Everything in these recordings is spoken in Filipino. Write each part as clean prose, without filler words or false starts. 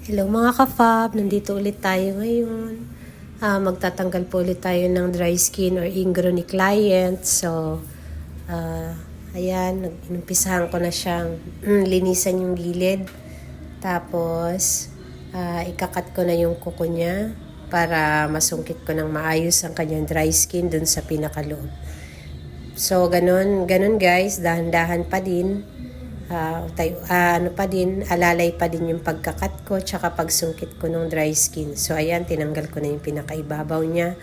Hello mga ka-fab, nandito ulit tayo ngayon. Magtatanggal po ulit tayo ng dry skin or ingrown ni client. So, ayan, inumpisahan ko na siyang linisan yung gilid. Tapos, ikakat ko na yung kuko niya para masungkit ko ng maayos ang kanyang dry skin dun sa pinakaloob. So, ganun guys, dahan-dahan pa din. Alalay pa din yung pagkakat ko tsaka pagsungkit ko ng dry skin. So ayan, tinanggal ko na yung pinakaibabaw niya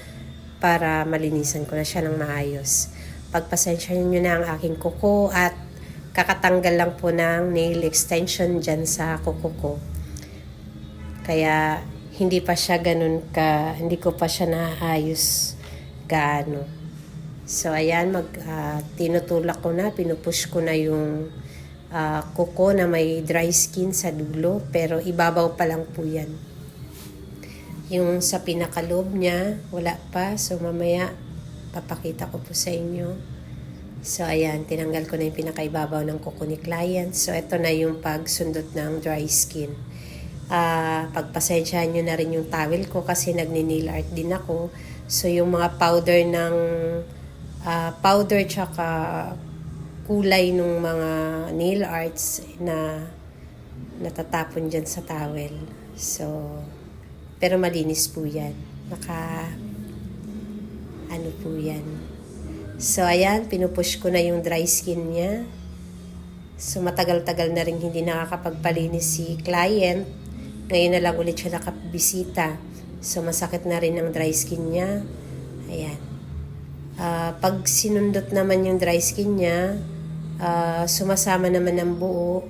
para malinisan ko na siya ng maayos. Pagpasensyahan nyo na ang aking kuko at kakatanggal lang po ng nail extension dyan sa kuko ko. Kaya hindi ko pa siya naayos gaano. So ayan, tinutulak ko na, pinupush ko na yung kuko na may dry skin sa dulo, pero ibabaw pa lang po yan. Yung sa pinakaloob niya wala pa, so mamaya papakita ko po sa inyo. So ayan, tinanggal ko na yung pinakaibabaw ng kuko ni client. So ito na yung pagsundot ng dry skin. Pagpasensyahan nyo na rin yung towel ko kasi nagni-nail art din ako. So yung mga powder tsaka kulay ng mga nail arts na natatapon dyan sa towel. So, pero malinis po yan. Po yan. So, ayan, pinupush ko na yung dry skin niya. So, matagal-tagal na rin hindi nakakapagpalinis si client. Ngayon na lang ulit siya nakabisita. So, masakit na rin ang dry skin niya. Ayan. Pag sinundot naman yung dry skin niya, sumasama naman ng buo.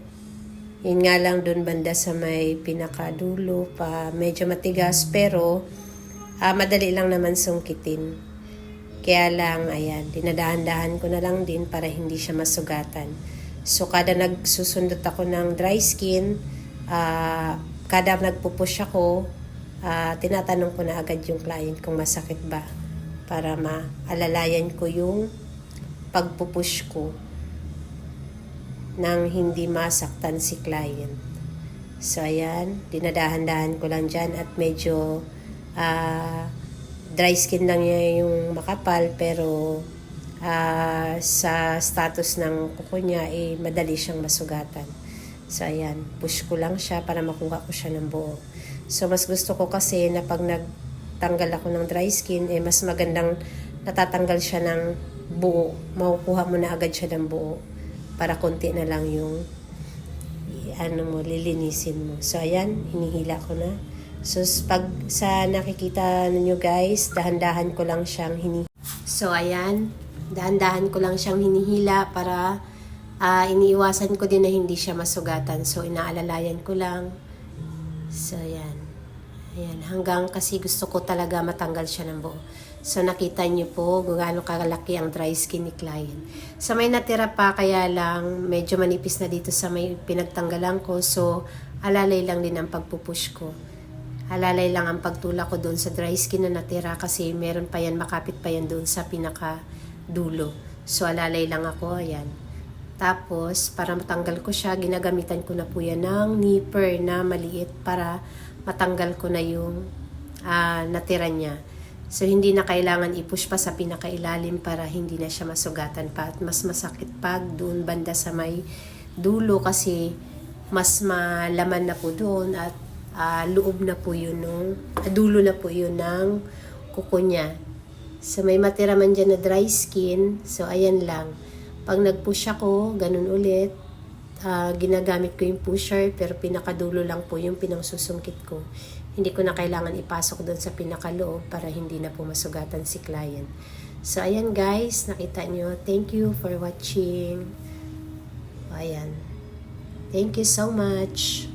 Yun nga lang dun banda sa may pinakadulo pa, medyo matigas pero madali lang naman sungkitin. Kaya lang, ayan, dinadahan-dahan ko na lang din para hindi siya masugatan. So kada nagsusundot ako ng dry skin, kada nagpupush ako, tinatanong ko na agad yung client kung masakit ba para maalalayan ko yung pagpupush ko nang hindi masaktan si client. So ayan, dinadahan-dahan ko lang dyan at medyo dry skin lang niya yung makapal pero sa status ng kuko niya madali siyang masugatan. So ayan, push ko lang siya para makuha ko siya ng buo. So mas gusto ko kasi na pag nagtanggal ako ng dry skin mas magandang natatanggal siya ng buo. Makukuha mo na agad siya ng buo para konti na lang yung lilinisin mo. So ayan, hinihila ko na. So pag sa nakikita ninyo guys, dahan-dahan ko lang siyang hinihila. So ayan, dahan-dahan ko lang siyang hinihila para iniiwasan ko din na hindi siya masugatan. So inaalalayan ko lang. So ayan. Ayan, hanggang kasi gusto ko talaga matanggal siya ng buo. So nakita niyo po kung gaano kalaki ang dry skin ni client. So may natira pa kaya lang medyo manipis na dito sa may pinagtanggalan ko. So alalay lang din ang pagpupush ko. Alalay lang ang pagtulak ko doon sa dry skin na natira kasi meron pa yan, makapit pa yan doon sa pinakadulo. So alalay lang ako, ayan. Tapos para matanggal ko siya, ginagamitan ko na po yan ng nipper na maliit para matanggal ko na yung natira niya. So, hindi na kailangan i-push pa sa pinakailalim para hindi na siya masugatan pa. At mas masakit pag doon banda sa may dulo kasi mas malaman na po doon at loob na po yun dulo na po yun ng kuko niya. So, may matira man dyan na dry skin. So, ayan lang. Pag nag-push ako, ganun ulit. Ginagamit ko yung pusher pero pinakadulo lang po yung pinangsusungkit ko. Hindi ko na kailangan ipasok doon sa pinakaloob para hindi na po masugatan si client. So ayan guys, nakita nyo. Thank you for watching. Ayan. Thank you so much.